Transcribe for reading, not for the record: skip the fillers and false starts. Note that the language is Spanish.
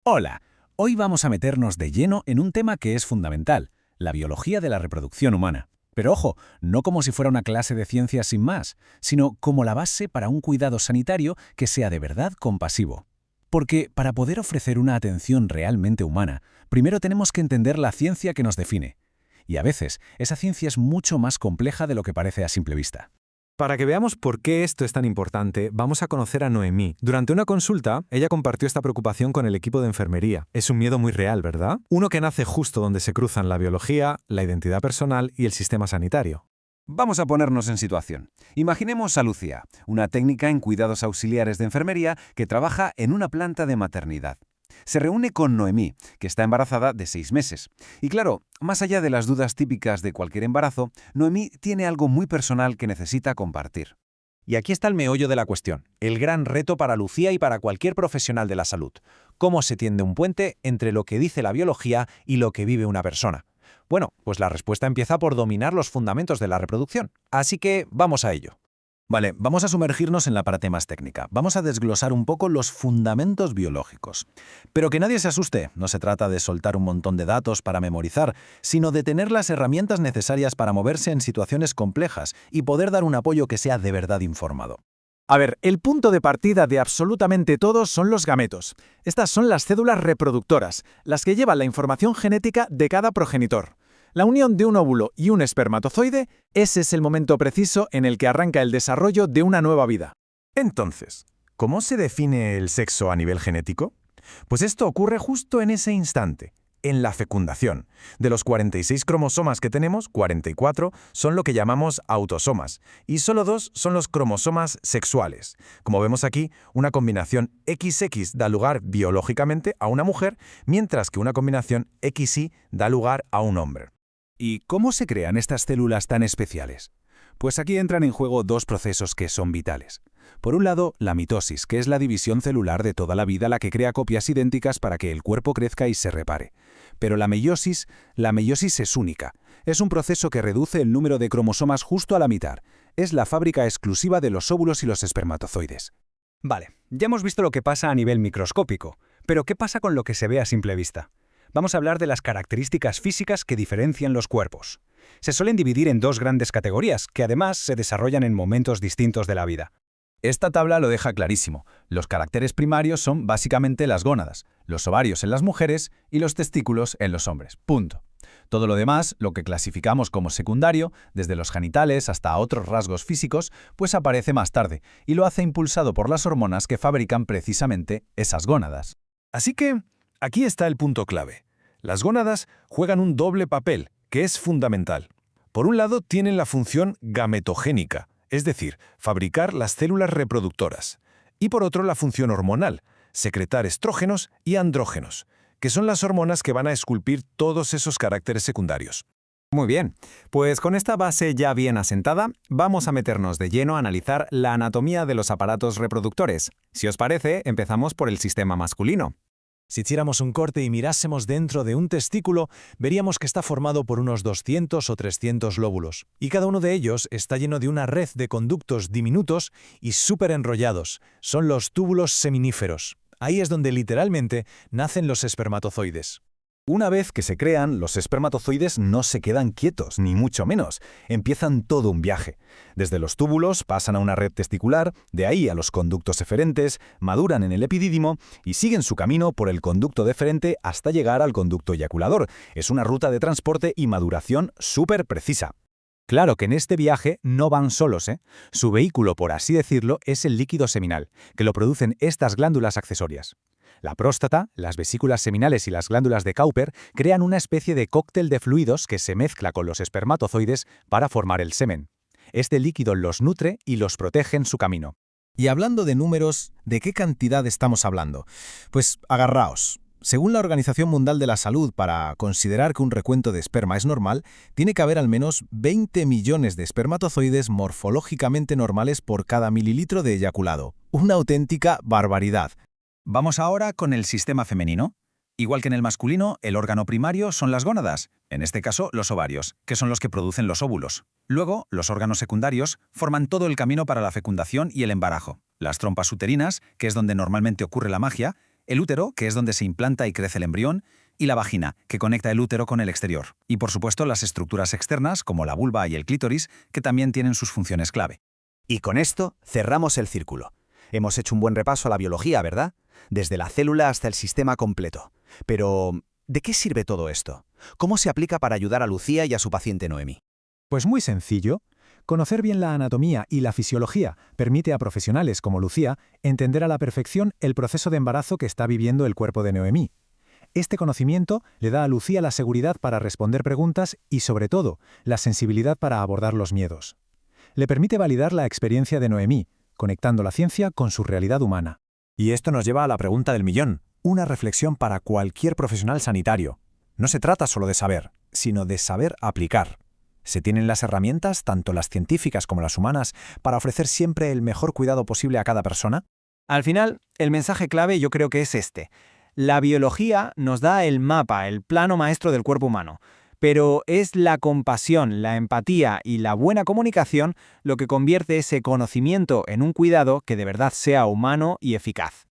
Hola, hoy vamos a meternos de lleno en un tema que es fundamental, la biología de la reproducción humana. Pero ojo, no como si fuera una clase de ciencias sin más, sino como la base para un cuidado sanitario que sea de verdad compasivo. Porque para poder ofrecer una atención realmente humana, primero tenemos que entender la ciencia que nos define. Y a veces, esa ciencia es mucho más compleja de lo que parece a simple vista. Para que veamos por qué esto es tan importante, vamos a conocer a Noemí. Durante una consulta, ella compartió esta preocupación con el equipo de enfermería. Es un miedo muy real, ¿verdad? Uno que nace justo donde se cruzan la biología, la identidad personal y el sistema sanitario. Vamos a ponernos en situación. Imaginemos a Lucía, una técnica en cuidados auxiliares de enfermería que trabaja en una planta de maternidad. Se reúne con Noemí, que está embarazada de 6 meses. Y claro, más allá de las dudas típicas de cualquier embarazo, Noemí tiene algo muy personal que necesita compartir. Y aquí está el meollo de la cuestión, el gran reto para Lucía y para cualquier profesional de la salud. ¿Cómo se tiende un puente entre lo que dice la biología y lo que vive una persona? Bueno, pues la respuesta empieza por dominar los fundamentos de la reproducción. Así que vamos a ello. Vale, vamos a sumergirnos en la parte más técnica. Vamos a desglosar un poco los fundamentos biológicos. Pero que nadie se asuste, no se trata de soltar un montón de datos para memorizar, sino de tener las herramientas necesarias para moverse en situaciones complejas y poder dar un apoyo que sea de verdad informado. A ver, el punto de partida de absolutamente todos son los gametos. Estas son las cédulas reproductoras, las que llevan la información genética de cada progenitor. La unión de un óvulo y un espermatozoide, ese es el momento preciso en el que arranca el desarrollo de una nueva vida. Entonces, ¿cómo se define el sexo a nivel genético? Pues esto ocurre justo en ese instante, en la fecundación. De los 46 cromosomas que tenemos, 44 son lo que llamamos autosomas, y solo 2 son los cromosomas sexuales. Como vemos aquí, una combinación XX da lugar biológicamente a una mujer, mientras que una combinación XY da lugar a un hombre. ¿Y cómo se crean estas células tan especiales? Pues aquí entran en juego dos procesos que son vitales. Por un lado, la mitosis, que es la división celular de toda la vida, la que crea copias idénticas para que el cuerpo crezca y se repare. Pero la meiosis es única. Es un proceso que reduce el número de cromosomas justo a la mitad. Es la fábrica exclusiva de los óvulos y los espermatozoides. Vale, ya hemos visto lo que pasa a nivel microscópico, pero ¿qué pasa con lo que se ve a simple vista? Vamos a hablar de las características físicas que diferencian los cuerpos. Se suelen dividir en dos grandes categorías, que además se desarrollan en momentos distintos de la vida. Esta tabla lo deja clarísimo. Los caracteres primarios son básicamente las gónadas, los ovarios en las mujeres y los testículos en los hombres. Punto. Todo lo demás, lo que clasificamos como secundario, desde los genitales hasta otros rasgos físicos, pues aparece más tarde y lo hace impulsado por las hormonas que fabrican precisamente esas gónadas. Así que, aquí está el punto clave. Las gónadas juegan un doble papel, que es fundamental. Por un lado, tienen la función gametogénica, es decir, fabricar las células reproductoras. Y por otro, la función hormonal, secretar estrógenos y andrógenos, que son las hormonas que van a esculpir todos esos caracteres secundarios. Muy bien, pues con esta base ya bien asentada, vamos a meternos de lleno a analizar la anatomía de los aparatos reproductores. Si os parece, empezamos por el sistema masculino. Si hiciéramos un corte y mirásemos dentro de un testículo, veríamos que está formado por unos 200 o 300 lóbulos, y cada uno de ellos está lleno de una red de conductos diminutos y súper enrollados. Son los túbulos seminíferos. Ahí es donde literalmente nacen los espermatozoides. Una vez que se crean, los espermatozoides no se quedan quietos, ni mucho menos. Empiezan todo un viaje. Desde los túbulos pasan a una red testicular, de ahí a los conductos eferentes, maduran en el epidídimo y siguen su camino por el conducto deferente hasta llegar al conducto eyaculador. Es una ruta de transporte y maduración súper precisa. Claro que en este viaje no van solos, ¿eh? Su vehículo, por así decirlo, es el líquido seminal, que lo producen estas glándulas accesorias. La próstata, las vesículas seminales y las glándulas de Cowper crean una especie de cóctel de fluidos que se mezcla con los espermatozoides para formar el semen. Este líquido los nutre y los protege en su camino. Y hablando de números, ¿de qué cantidad estamos hablando? Pues agarraos. Según la Organización Mundial de la Salud, para considerar que un recuento de esperma es normal, tiene que haber al menos 20 millones de espermatozoides morfológicamente normales por cada mililitro de eyaculado. Una auténtica barbaridad. Vamos ahora con el sistema femenino. Igual que en el masculino, el órgano primario son las gónadas, en este caso los ovarios, que son los que producen los óvulos. Luego, los órganos secundarios forman todo el camino para la fecundación y el embarazo. Las trompas uterinas, que es donde normalmente ocurre la magia, el útero, que es donde se implanta y crece el embrión, y la vagina, que conecta el útero con el exterior. Y por supuesto las estructuras externas, como la vulva y el clítoris, que también tienen sus funciones clave. Y con esto cerramos el círculo. Hemos hecho un buen repaso a la biología, ¿verdad? Desde la célula hasta el sistema completo. Pero, ¿de qué sirve todo esto? ¿Cómo se aplica para ayudar a Lucía y a su paciente Noemí? Pues muy sencillo. Conocer bien la anatomía y la fisiología permite a profesionales como Lucía entender a la perfección el proceso de embarazo que está viviendo el cuerpo de Noemí. Este conocimiento le da a Lucía la seguridad para responder preguntas y, sobre todo, la sensibilidad para abordar los miedos. Le permite validar la experiencia de Noemí, conectando la ciencia con su realidad humana. Y esto nos lleva a la pregunta del millón, una reflexión para cualquier profesional sanitario. No se trata solo de saber, sino de saber aplicar. ¿Se tienen las herramientas, tanto las científicas como las humanas, para ofrecer siempre el mejor cuidado posible a cada persona? Al final, el mensaje clave yo creo que es este. La biología nos da el mapa, el plano maestro del cuerpo humano, pero es la compasión, la empatía y la buena comunicación lo que convierte ese conocimiento en un cuidado que de verdad sea humano y eficaz.